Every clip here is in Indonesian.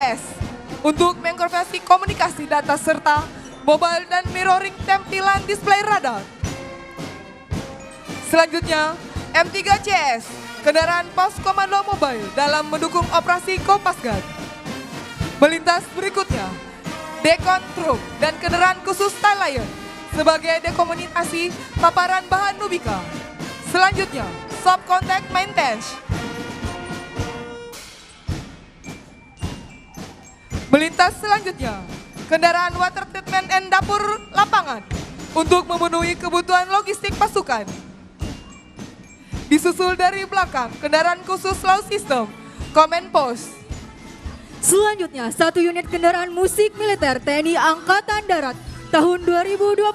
ITS untuk mengkonversi komunikasi data serta mobile dan mirroring tampilan display radar. Selanjutnya, M3CS, kendaraan pos komando mobile dalam mendukung operasi Kopasgat. Melintas berikutnya, Dekon Truk dan kendaraan khusus Thailand sebagai dekomunikasi paparan bahan Nubika. Selanjutnya, Shop Contact Maintenance. Melintas selanjutnya, kendaraan water treatment and dapur lapangan untuk memenuhi kebutuhan logistik pasukan. Disusul dari belakang, kendaraan khusus Laut System, Command Post. Selanjutnya, satu unit kendaraan musik militer TNI Angkatan Darat tahun 2022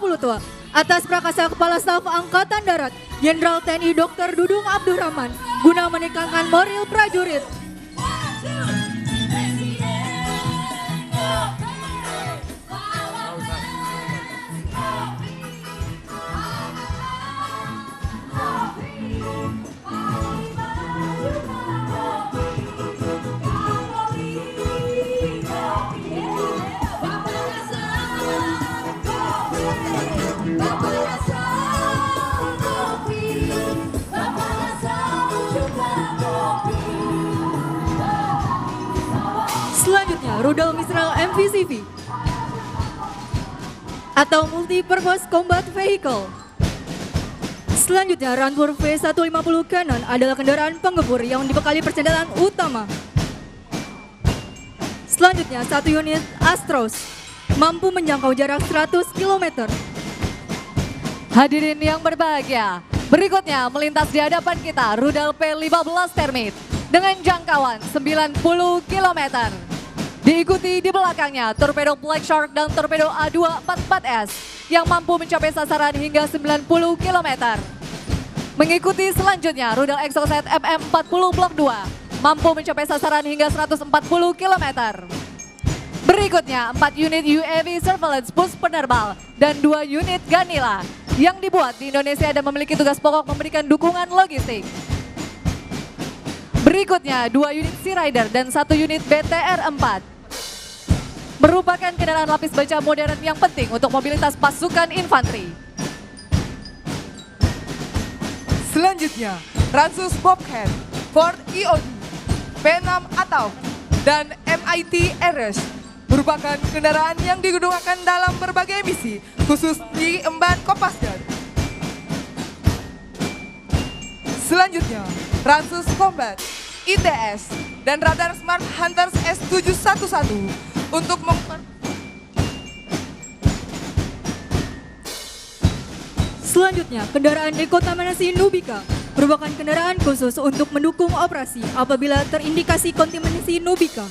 atas prakasa Kepala Staf Angkatan Darat Jenderal TNI Dr. Dudung Abdurrahman guna meningkatkan moral prajurit. Selanjutnya, rudal Mistral MVCV atau Multi Purpose Combat Vehicle. Selanjutnya, Ranpur V150 Cannon adalah kendaraan penggempur yang dibekali persenjataan utama. Selanjutnya, satu unit Astros mampu menjangkau jarak 100 km. Hadirin yang berbahagia, berikutnya melintas di hadapan kita rudal P-15 Termit dengan jangkauan 90 km. Diikuti di belakangnya torpedo Black Shark dan torpedo A244S yang mampu mencapai sasaran hingga 90 km. Mengikuti selanjutnya rudal Exocet MM40 Blok 2 mampu mencapai sasaran hingga 140 km. Berikutnya 4 unit UAV Surveillance Bus Penerbal dan 2 unit Ganila yang dibuat di Indonesia dan memiliki tugas pokok memberikan dukungan logistik. Berikutnya 2 unit Sea Rider dan 1 unit BTR-4. Merupakan kendaraan lapis baja modern yang penting untuk mobilitas pasukan infanteri. Selanjutnya, Ransus Bobcat, Ford EOD, P6 Atau, dan MIT RS merupakan kendaraan yang digunakan dalam berbagai misi, khusus di emban Kopasgat. Selanjutnya, Ransus Combat, ITS, dan radar Smart Hunters S711 untuk Selanjutnya, kendaraan dekontaminasi Nubika merupakan kendaraan khusus untuk mendukung operasi apabila terindikasi kontaminasi Nubika.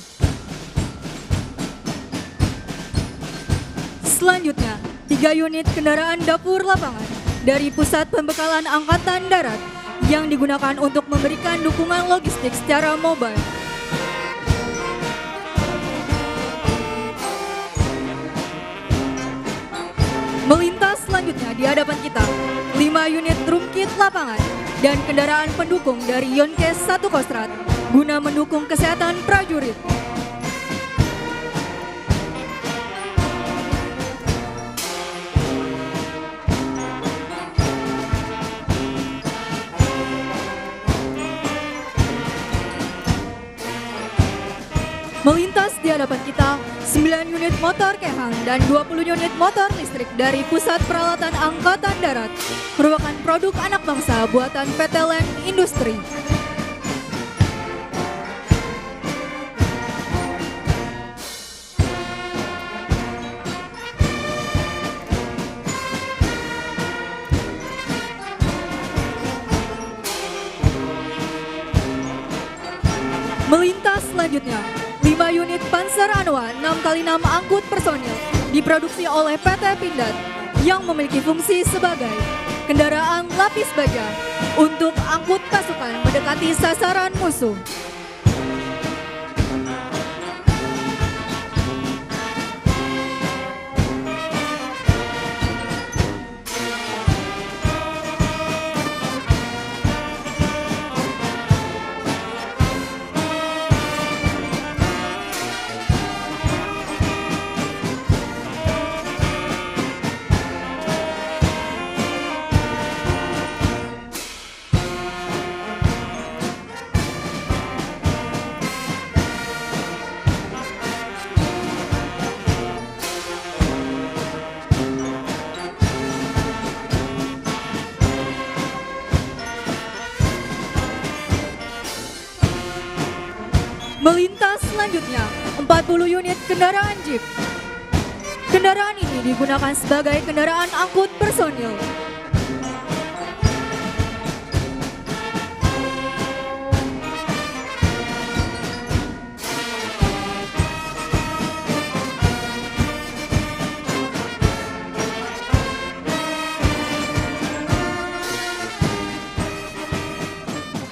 Selanjutnya, 3 unit kendaraan dapur lapangan dari Pusat Pembekalan Angkatan Darat yang digunakan untuk memberikan dukungan logistik secara mobile. Melintas selanjutnya di hadapan kita 5 unit drum kit lapangan dan kendaraan pendukung dari Yonkes 1 Kostrad guna mendukung kesehatan prajurit. Melintas di hadapan kita 9 unit motor Kehang dan 20 unit motor listrik dari Pusat Peralatan Angkatan Darat merupakan produk anak bangsa buatan PT Land Industri. Melintas selanjutnya 5 unit Panzer Anwa 6x6 angkut personil diproduksi oleh PT Pindad yang memiliki fungsi sebagai kendaraan lapis baja untuk angkut pasukan mendekati sasaran musuh. Melintas selanjutnya 40 unit kendaraan Jeep. Kendaraan ini digunakan sebagai kendaraan angkut personil